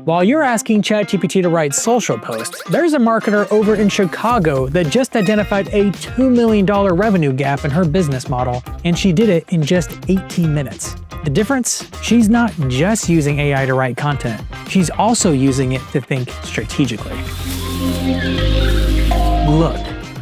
While you're asking ChatGPT to write social posts, there's a marketer over in Chicago that just identified a $2 million revenue gap in her business model, and she did it in just 18 minutes. The difference? She's not just using AI to write content, she's also using it to think strategically. Look,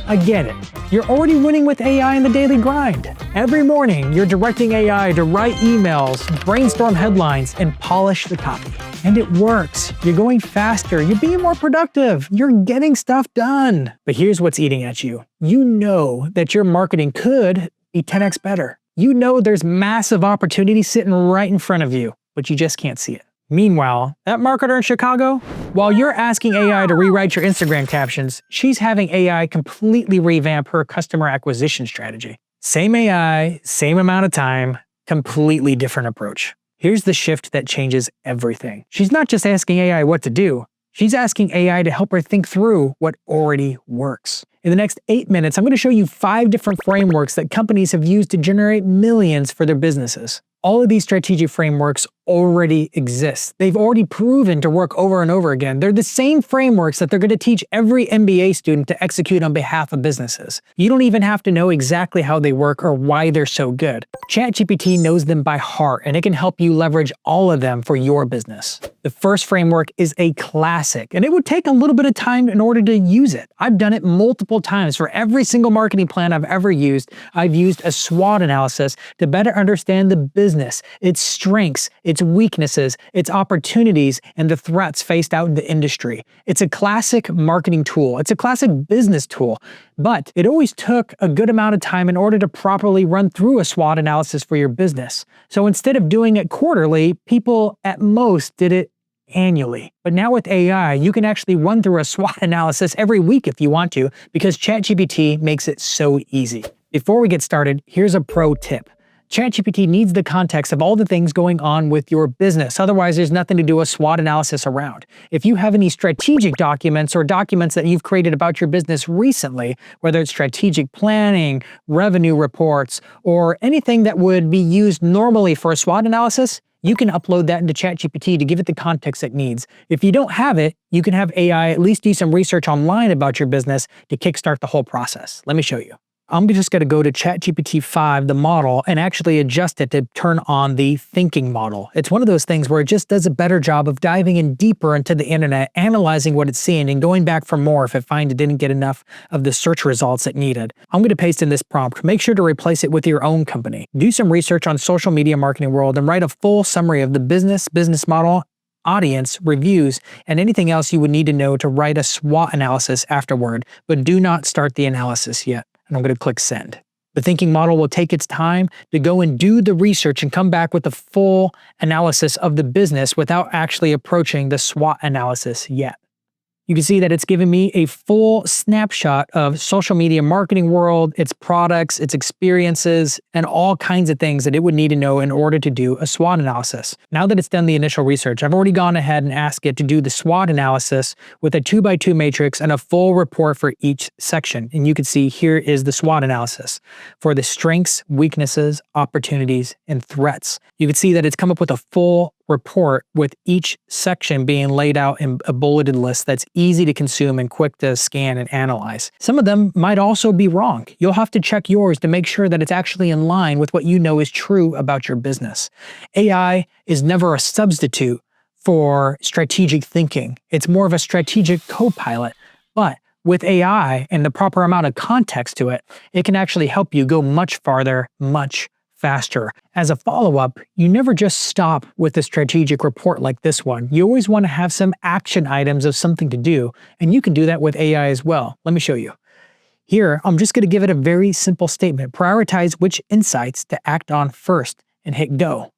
I get it. You're already winning with AI in the daily grind. Every morning, you're directing AI to write emails, brainstorm headlines, and polish the copy. And it works. You're going faster, you're being more productive, you're getting stuff done. But here's what's eating at you. You know that your marketing could be 10x better. You know there's massive opportunity sitting right in front of you, but you just can't see it. Meanwhile, that marketer in Chicago, while you're asking AI to rewrite your Instagram captions, she's having AI completely revamp her customer acquisition strategy. Same AI, same amount of time, completely different approach. Here's the shift that changes everything. She's not just asking AI what to do, she's asking AI to help her think through what already works. In the next 8 minutes, I'm going to show you 5 different frameworks that companies have used to generate millions for their businesses. All of these strategic frameworks already exist. They've already proven to work over and over again. They're the same frameworks that they're going to teach every MBA student to execute on behalf of businesses. You don't even have to know exactly how they work or why they're so good. ChatGPT knows them by heart, and it can help you leverage all of them for your business. The first framework is a classic, and it would take a little bit of time in order to use it. I've done it multiple times. For every single marketing plan I've ever used, I've used a SWOT analysis to better understand the business, its strengths, its weaknesses, its opportunities, and the threats faced out in the industry. It's a classic marketing tool. It's a classic business tool, but it always took a good amount of time in order to properly run through a SWOT analysis for your business. So instead of doing it quarterly, people at most did it annually. But now with AI, you can actually run through a SWOT analysis every week if you want to, because ChatGPT makes it so easy. Before we get started, here's a pro tip. ChatGPT needs the context of all the things going on with your business. Otherwise, there's nothing to do a SWOT analysis around. If you have any strategic documents or documents that you've created about your business recently, whether it's strategic planning, revenue reports, or anything that would be used normally for a SWOT analysis, you can upload that into ChatGPT to give it the context it needs. If you don't have it, you can have AI at least do some research online about your business to kickstart the whole process. Let me show you. I'm just going to go to ChatGPT 5, the model, and actually adjust it to turn on the thinking model. It's one of those things where it just does a better job of diving in deeper into the internet, analyzing what it's seeing, and going back for more if it finds it didn't get enough of the search results it needed. I'm going to paste in this prompt. Make sure to replace it with your own company. Do some research on social media marketing world and write a full summary of the business model, audience, reviews, and anything else you would need to know to write a SWOT analysis afterward, but do not start the analysis yet. And I'm going to click send. The thinking model will take its time to go and do the research and come back with a full analysis of the business without actually approaching the SWOT analysis yet. You can see that it's giving me a full snapshot of social media marketing world, its products, its experiences, and all kinds of things that it would need to know in order to do a SWOT analysis. Now that it's done the initial research, I've already gone ahead and asked it to do the SWOT analysis with a 2x2 matrix and a full report for each section. And you can see here is the SWOT analysis for the strengths, weaknesses, opportunities, and threats. You can see that it's come up with a full report with each section being laid out in a bulleted list that's easy to consume and quick to scan and analyze. Some of them might also be wrong. You'll have to check yours to make sure that it's actually in line with what you know is true about your business. AI is never a substitute for strategic thinking. It's more of a strategic co-pilot, but with AI and the proper amount of context to it, it can actually help you go much farther, much faster. As a follow-up, you never just stop with a strategic report like this one. You always want to have some action items of something to do, and you can do that with AI as well. Let me show you. Here, I'm just going to give it a very simple statement. Prioritize which insights to act on first and hit go.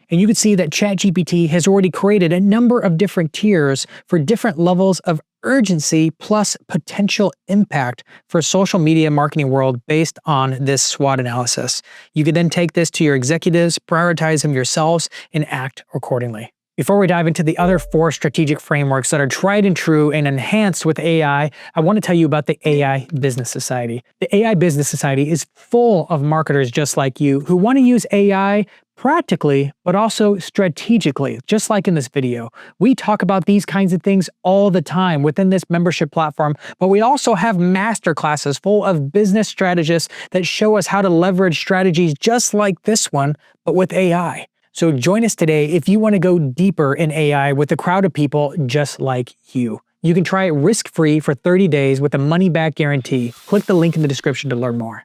And you can see that ChatGPT has already created a number of different tiers for different levels of urgency plus potential impact for social media marketing world based on this SWOT analysis. You can then take this to your executives, prioritize them yourselves, and act accordingly. Before we dive into the other 4 strategic frameworks that are tried and true and enhanced with AI, I want to tell you about the AI Business Society. The AI Business Society is full of marketers just like you who want to use AI practically, but also strategically, just like in this video. We talk about these kinds of things all the time within this membership platform, but we also have masterclasses full of business strategists that show us how to leverage strategies just like this one, but with AI. So join us today if you want to go deeper in AI with a crowd of people just like you. You can try it risk-free for 30 days with a money-back guarantee. Click the link in the description to learn more.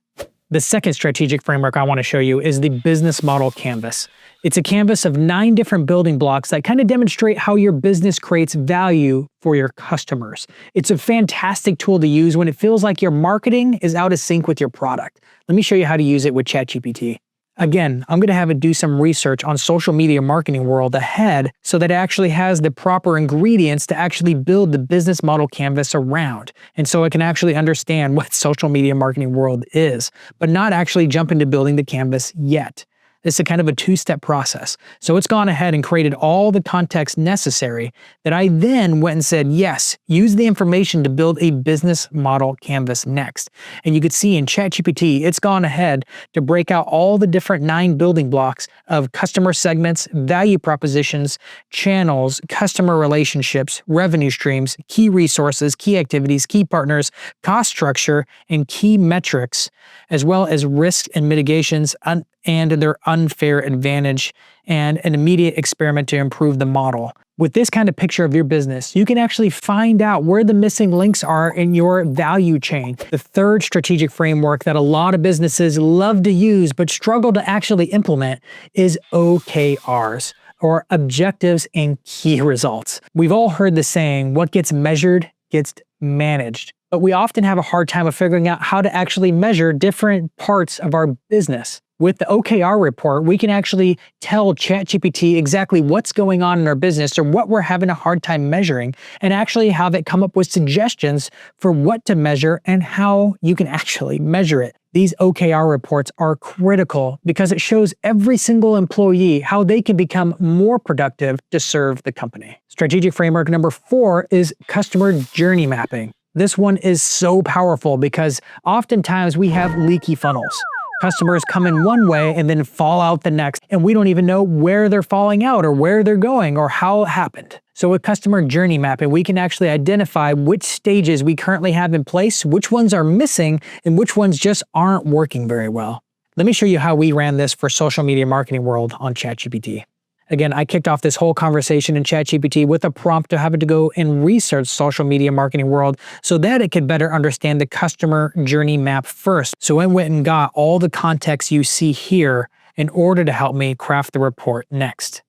The second strategic framework I want to show you is the business model canvas. It's a canvas of 9 different building blocks that kind of demonstrate how your business creates value for your customers. It's a fantastic tool to use when it feels like your marketing is out of sync with your product. Let me show you how to use it with ChatGPT. Again, I'm going to have it do some research on social media marketing world ahead so that it actually has the proper ingredients to actually build the business model canvas around. And so it can actually understand what social media marketing world is, but not actually jump into building the canvas yet. It's a kind of a 2-step process. So it's gone ahead and created all the context necessary that I then went and said, yes, use the information to build a business model canvas next. And you could see in ChatGPT, it's gone ahead to break out all the different 9 building blocks of customer segments, value propositions, channels, customer relationships, revenue streams, key resources, key activities, key partners, cost structure, and key metrics, as well as risk and mitigations and their unfair advantage and an immediate experiment to improve the model. With this kind of picture of your business, you can actually find out where the missing links are in your value chain. The third strategic framework that a lot of businesses love to use but struggle to actually implement is OKRs, or objectives and key results. We've all heard the saying, what gets measured gets managed. But we often have a hard time of figuring out how to actually measure different parts of our business. With the OKR report, we can actually tell ChatGPT exactly what's going on in our business or what we're having a hard time measuring, and actually have it come up with suggestions for what to measure and how you can actually measure it. These OKR reports are critical because it shows every single employee how they can become more productive to serve the company. Strategic framework number 4 is customer journey mapping. This one is so powerful because oftentimes we have leaky funnels. Customers come in one way and then fall out the next, and we don't even know where they're falling out or where they're going or how it happened. So with customer journey mapping, we can actually identify which stages we currently have in place, which ones are missing, and which ones just aren't working very well. Let me show you how we ran this for social media marketing world on ChatGPT. Again, I kicked off this whole conversation in ChatGPT with a prompt to have it to go and research social media marketing world so that it could better understand the customer journey map first. So I went and got all the context you see here in order to help me craft the report next.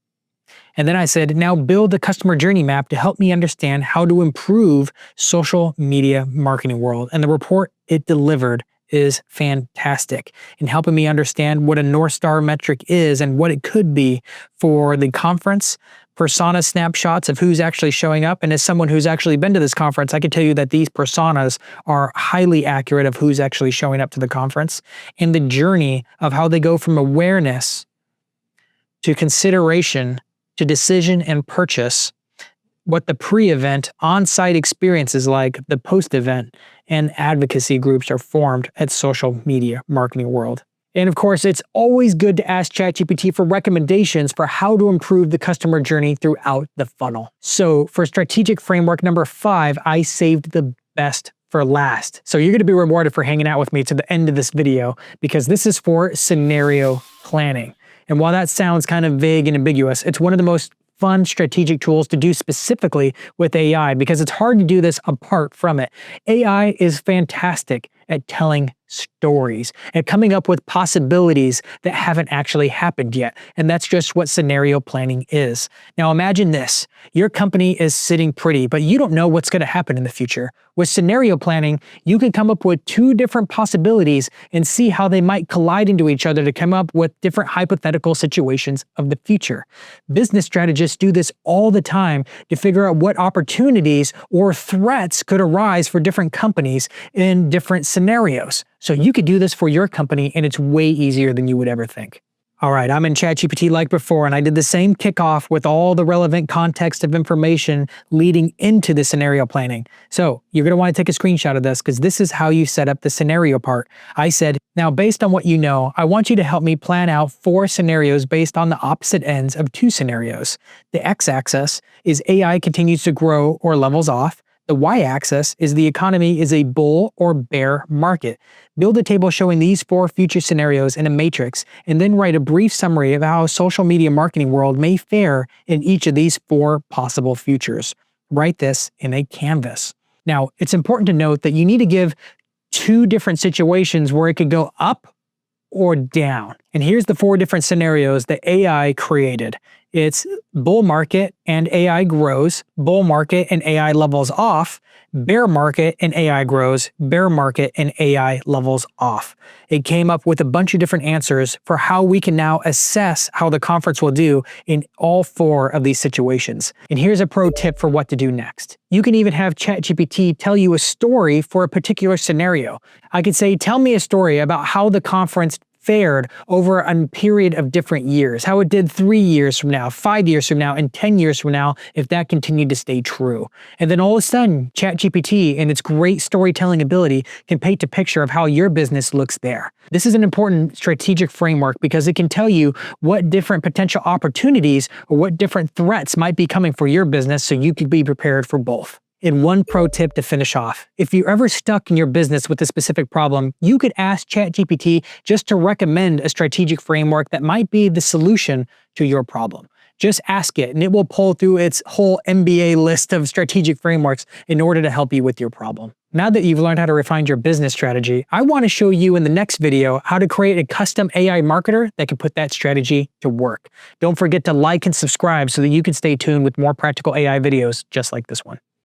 And then I said, now build the customer journey map to help me understand how to improve social media marketing world. And the report it delivered is fantastic in helping me understand what a North Star metric is and what it could be for the conference, persona snapshots of who's actually showing up. And as someone who's actually been to this conference, I can tell you that these personas are highly accurate of who's actually showing up to the conference, and the journey of how they go from awareness to consideration to decision and purchase, what the pre-event on-site experience is like, the post-event, and advocacy groups are formed at social media marketing world. And of course, it's always good to ask ChatGPT for recommendations for how to improve the customer journey throughout the funnel. So for strategic framework number 5, I saved the best for last. So you're going to be rewarded for hanging out with me to the end of this video, because this is for scenario planning. And while that sounds kind of vague and ambiguous, it's one of the most fun strategic tools to do specifically with AI, because it's hard to do this apart from it. AI is fantastic at telling stories and coming up with possibilities that haven't actually happened yet. And that's just what scenario planning is. Now imagine this. Your company is sitting pretty, but you don't know what's going to happen in the future. With scenario planning, you can come up with 2 different possibilities and see how they might collide into each other to come up with different hypothetical situations of the future. Business strategists do this all the time to figure out what opportunities or threats could arise for different companies in different scenarios. So you could do this for your company, and it's way easier than you would ever think. All right, I'm in ChatGPT like before, and I did the same kickoff with all the relevant context of information leading into the scenario planning. So you're going to want to take a screenshot of this because this is how you set up the scenario part. I said, now based on what you know, I want you to help me plan out 4 scenarios based on the opposite ends of 2 scenarios. The x-axis is AI continues to grow or levels off. The y-axis is the economy is a bull or bear market. Build a table showing these 4 future scenarios in a matrix, and then write a brief summary of how a social media marketing world may fare in each of these 4 possible futures. Write this in a canvas. Now, it's important to note that you need to give 2 different situations where it could go up or down. And here's the 4 different scenarios that AI created. It's bull market and AI grows, bull market and AI levels off, bear market and AI grows, bear market and AI levels off. It came up with a bunch of different answers for how we can now assess how the conference will do in all 4 of these situations. And here's a pro tip for what to do next. You can even have ChatGPT tell you a story for a particular scenario. I could say, tell me a story about how the conference fared over a period of different years, how it did 3 years from now, 5 years from now, and 10 years from now, if that continued to stay true. And then all of a sudden, ChatGPT and its great storytelling ability can paint a picture of how your business looks there. This is an important strategic framework because it can tell you what different potential opportunities or what different threats might be coming for your business so you could be prepared for both. And one pro tip to finish off. If you're ever stuck in your business with a specific problem, you could ask ChatGPT just to recommend a strategic framework that might be the solution to your problem. Just ask it and it will pull through its whole MBA list of strategic frameworks in order to help you with your problem. Now that you've learned how to refine your business strategy, I want to show you in the next video how to create a custom AI marketer that can put that strategy to work. Don't forget to like and subscribe so that you can stay tuned with more practical AI videos just like this one.